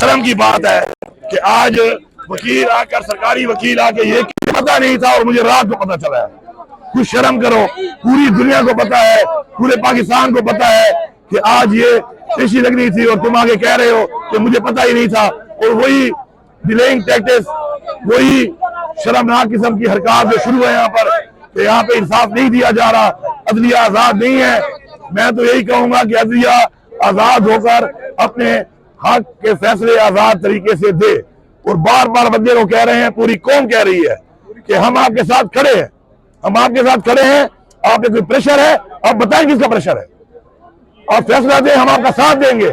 शर्म की बात है कि आज वकील आकर, सरकारी वकील आके, ये पता नहीं था और मुझे रात को पता चला है। कुछ शर्म करो, पूरी दुनिया को पता है, पूरे पाकिस्तान को पता है कि आज ये पेशी लगनी थी और तुम आगे कह रहे हो कि मुझे पता ही नहीं था। और वही डिलेइंग टैक्टिक्स, वही शर्मनाक किस्म की हरकत जो शुरू है यहाँ पर, कि यहाँ पे इंसाफ नहीं दिया जा रहा, अदलिया आजाद नहीं है। मैं तो यही कहूंगा कि अदलिया आजाद होकर अपने हक के फैसले आजाद तरीके से दे। और बार बार बंदे को कह रहे हैं, पूरी कौम कह रही है कि हम आपके साथ खड़े हैं, हम आपके साथ खड़े हैं। आप पे कोई प्रेशर है, आप बताएं किसका प्रेशर है, और फैसला दें, हम आपका साथ देंगे।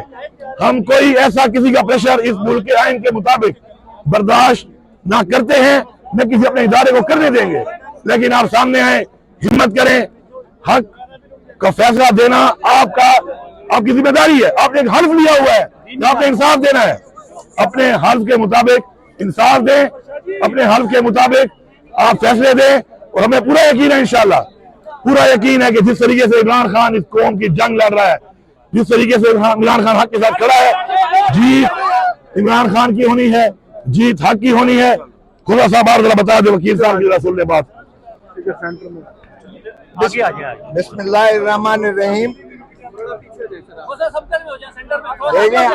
हम कोई ऐसा किसी का प्रेशर इस मुल्क के आइन के मुताबिक बर्दाश्त ना करते हैं, न किसी अपने इदारे को करने देंगे। लेकिन आप सामने आए, हिम्मत करें, हक का फैसला देना आपकी जिम्मेदारी है। आपने एक हल्फ लिया हुआ है, आपने इंसाफ देना है। अपने हल्फ के मुताबिक इंसाफ दें, अपने हल्फ के मुताबिक आप फैसले दें। और हमें पूरा यकीन है, इंशाल्लाह पूरा यकीन है कि जिस तरीके से इमरान खान इस कौम की जंग लड़ रहा है, जिस तरीके से इमरान खान हक के साथ खड़ा है, जीत इमरान खान की होनी है, जीत हक की होनी है। खुदा साहब बार जरा बता दो, वकील साहब की रसूल ने बात। बिस्मिल्लाहिर्रहमानिर्रहीम। देखें,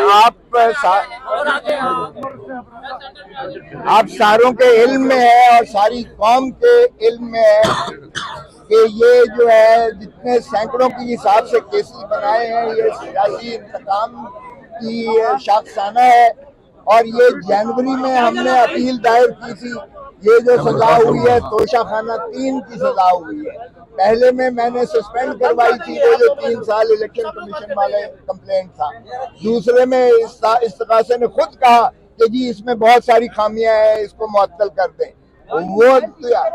आप सारों के इल्म में है और सारी कौम के इल्म में है कि ये जो है जितने सैकड़ों की हिसाब से केसेस बनाए हैं, ये सियासी इंतकाम की शाखसाना है। और ये जनवरी में हमने अपील दायर की थी। ये जो सजा हुई है, तोशा खाना 3 की सजा हुई है। पहले में मैंने सस्पेंड करवाई थी, वो जो 3 साल इलेक्शन कमीशन वाले कंप्लेंट था। दूसरे में इस्तगासे ने खुद कहा कि जी इसमें बहुत सारी खामियां हैं, इसको मुअत्तल कर दें। वो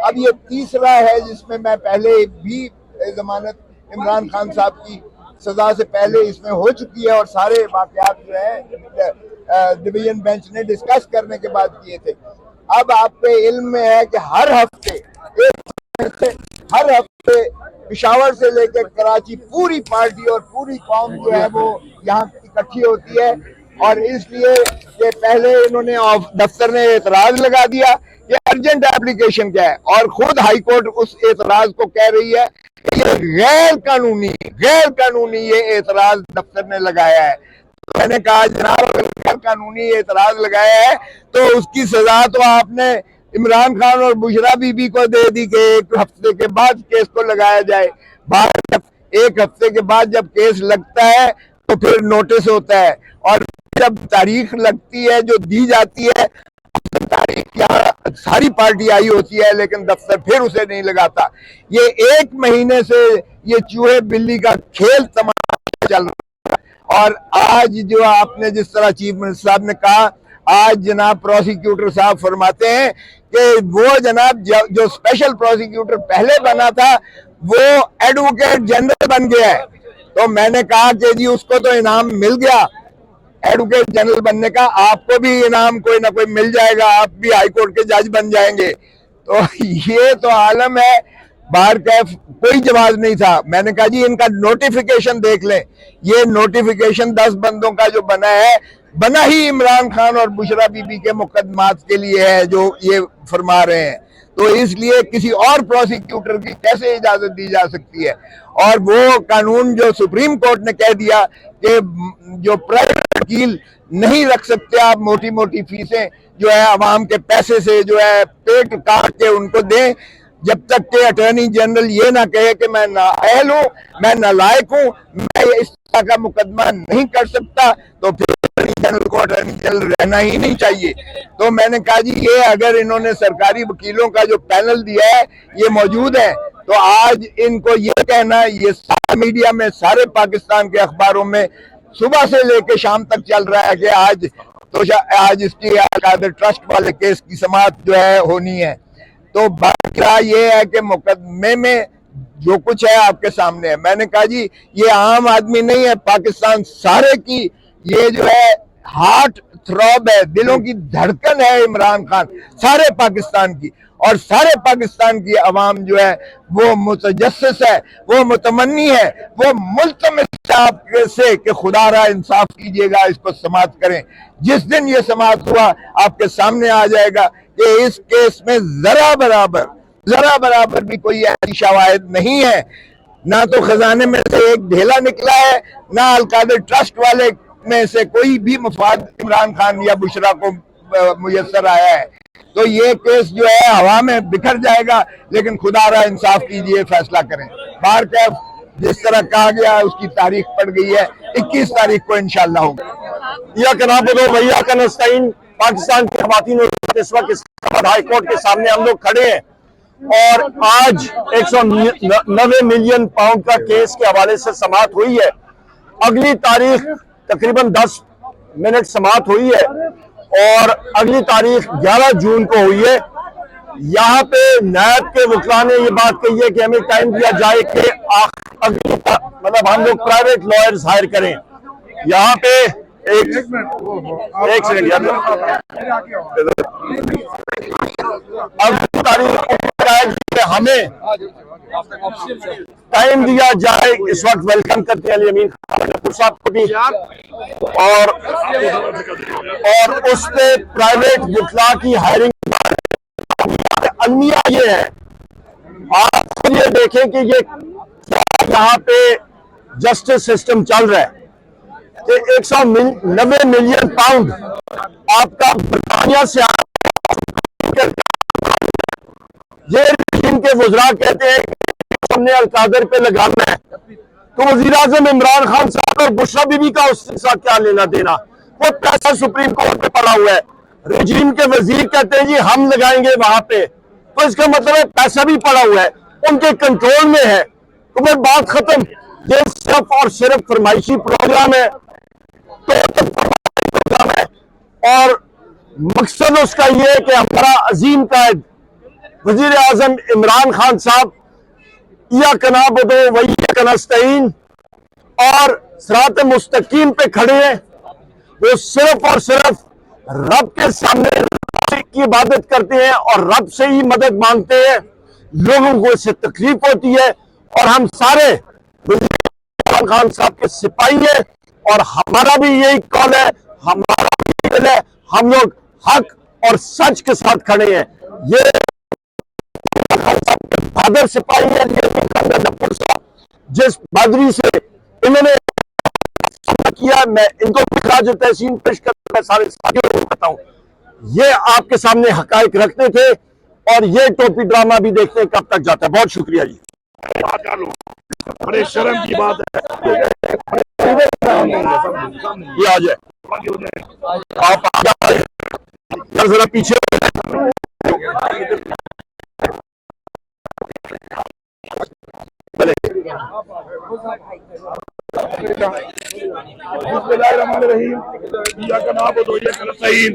अब ये तीसरा है जिसमें मैं पहले भी जमानत इमरान खान साहब की सजा से पहले इसमें हो चुकी है और सारे वाकयात जो है डिवीजन बेंच ने डिस्कस करने के बाद किए थे। अब आपके इल्म में है कि हर हफ्ते पिशावर से लेकर कराची पूरी पार्टी और पूरी कौम जो है वो यहाँ इकट्ठी होती है। और इसलिए कि पहले इन्होंने दफ्तर ने एतराज लगा दिया, ये अर्जेंट एप्लीकेशन क्या है, और खुद हाई कोर्ट उस एतराज को कह रही है कि ये गैर कानूनी ये एतराज दफ्तर ने लगाया है। तो मैंने कहा जनाब अगर गैर कानूनी एतराज लगाया है तो उसकी सजा तो आपने इमरान खान और बुशरा बीबी को दे दी कि 1 हफ्ते के बाद केस को लगाया जाए। बाद 1 हफ्ते के बाद जब केस लगता है तो फिर नोटिस होता है, और जब तारीख लगती है जो दी जाती है, तारीख यहाँ सारी पार्टी आई होती है लेकिन दफ्तर फिर उसे नहीं लगाता। ये 1 महीने से ये चूहे बिल्ली का खेल तमाशा चल रहा है। और आज जो आपने जिस तरह चीफ मिनिस्टर साहब ने कहा, आज जनाब प्रोसिक्यूटर साहब फरमाते हैं कि वो जनाब जो स्पेशल प्रोसिक्यूटर पहले बना था वो एडवोकेट जनरल बन गया है। तो मैंने कहा कि जी उसको तो इनाम मिल गया एडवोकेट जनरल बनने का, आपको भी इनाम कोई ना कोई मिल जाएगा, आप भी हाई कोर्ट के जज बन जाएंगे। तो ये तो आलम है। बाहर कैफ कोई जवाब नहीं था। मैंने कहा जी इनका नोटिफिकेशन देख लें। ये नोटिफिकेशन 10 बंदों का जो बना है, बना ही इमरान खान और बुशरा बीबी के मुकदमात के लिए है जो ये फरमा रहे हैं। तो इसलिए किसी और प्रोसिक्यूटर की कैसे इजाजत दी जा सकती है। और वो कानून जो सुप्रीम कोर्ट ने कह दिया कि जो प्राइवेट वकील नहीं रख सकते आप मोटी मोटी फीसें जो है अवाम के पैसे से जो है पेट काट के उनको दें, जब तक के अटॉर्नी जनरल ये ना कहे कि मैं नाअहल हूँ, मैं नालायक हूँ, मैं इस तरह का मुकदमा नहीं कर सकता, तो फिर अटॉर्नी जनरल को अटॉर्नी जनरल रहना ही नहीं चाहिए। तो मैंने कहा जी ये अगर इन्होंने सरकारी वकीलों का जो पैनल दिया है ये मौजूद है, तो आज इनको ये कहना, ये सारे मीडिया में, सारे पाकिस्तान के अखबारों में सुबह से लेकर शाम तक चल रहा है कि आज इसकी कादर ट्रस्ट वाले केस की समाअत जो है होनी है। तो बात क्या ये है कि मुकदमे में जो कुछ है आपके सामने है। मैंने कहा जी ये आम आदमी नहीं है, पाकिस्तान सारे की ये जो है हार्ट थ्रॉब है, दिलों की धड़कन है इमरान खान सारे पाकिस्तान की, और सारे पाकिस्तान की अवाम जो है वो मुतजस्सिस है, वो मुतमन्नी है, वो मुल्तमिस है आपसे कि खुदारा इंसाफ कीजिएगा, इसको समाअत करें। जिस दिन ये समाअत हुआ आपके सामने आ जाएगा कि इस केस में जरा बराबर भी कोई ऐसी शवाहिद नहीं है, ना तो खजाने में से एक ढेला निकला है, ना अलकादर ट्रस्ट वाले में से कोई भी मफाद इमरान खान या बुशरा को मुयस्सर आया है। तो ये केस जो है हवा में बिखर जाएगा, लेकिन खुदारा इंसाफ कीजिए, फैसला करें। बाहर कैफ जिस तरह कहा गया उसकी तारीख पड़ गई है, 21 तारीख को इंशाल्लाह होगा। या कनाबदो वैया का नस्ताइन पाकिस्तान की ख़वातीन इस वक्त इस्लामाबाद हाई कोर्ट के सामने हम लोग खड़े हैं और आज 190 मिलियन पाउंड का केस के हवाले से समाअत हुई है। अगली तारीख तकरीबन 10 मिनट समाअत हुई है और अगली तारीख 11 जून को हुई है। यहाँ पे नायब के वकील ने ये बात कही है कि हमें टाइम दिया जाए कि अगली मतलब हम लोग प्राइवेट लॉयर्स हायर करें। यहाँ पे एक सेकंड अगली तारीख हमें टाइम दिया जाए। इस वक्त वेलकम करते हैं अली अमीन खान साहब को भी, और उस पे प्राइवेट वकील की हायरिंग। अलमिया ये है, आप ये देखें कि ये यहाँ पे जस्टिस सिस्टम चल रहा है कि 190 मिलियन पाउंड आपका बरतानिया से ये इनके वज़रा कहते हैं कि हमने अलकादर पे लगाना है, तो वज़ीर आज़म इमरान खान साहब और बुशरा बीबी का उसके साथ क्या लेना देना? वो पैसा सुप्रीम कोर्ट पे पड़ा हुआ है। रजीम के वजीर कहते हैं जी हम लगाएंगे वहां पे, तो इसका मतलब है पैसा भी पड़ा हुआ है, उनके कंट्रोल में है। तो मैं बात खत्म। ये सिर्फ और सिर्फ फरमाइशी प्रोग्राम है, तो प्रोग्राम है और मकसद उसका ये है कि हमारा अजीम कायद वजीर आजम इमरान खान साहब या कनाबदो वैया का नस्ताइन और सिरात मुस्तकीम पे खड़े हैं। वो सिर्फ और सिर्फ रब के सामने की इबादत करते हैं और रब से ही मदद मांगते हैं। लोगों को इससे तकलीफ होती है और हम सारे इमरान खान साहब के सिपाही हैं और हमारा भी यही कौल है, हमारा भी दिल है, हम लोग हक और सच के साथ खड़े हैं। ये बहादुर सिपाही है जिस बहादुरी से इन्होंने किया, मैं इनको भी खराज तहसीन पेश करता मैं सारे साथियों को बताऊं। ये आपके सामने हकायक रखते थे और ये टोपी ड्रामा भी देखते हैं कब तक जाता है। बहुत शुक्रिया जी। बड़े शर्म की बात है, ये आ जाए आप आ जाए जरा पीछे। बिस्मिल्लाहिर्रहमानिर्रहीम। इय्याका नअबुदु व इय्याका नस्तईन।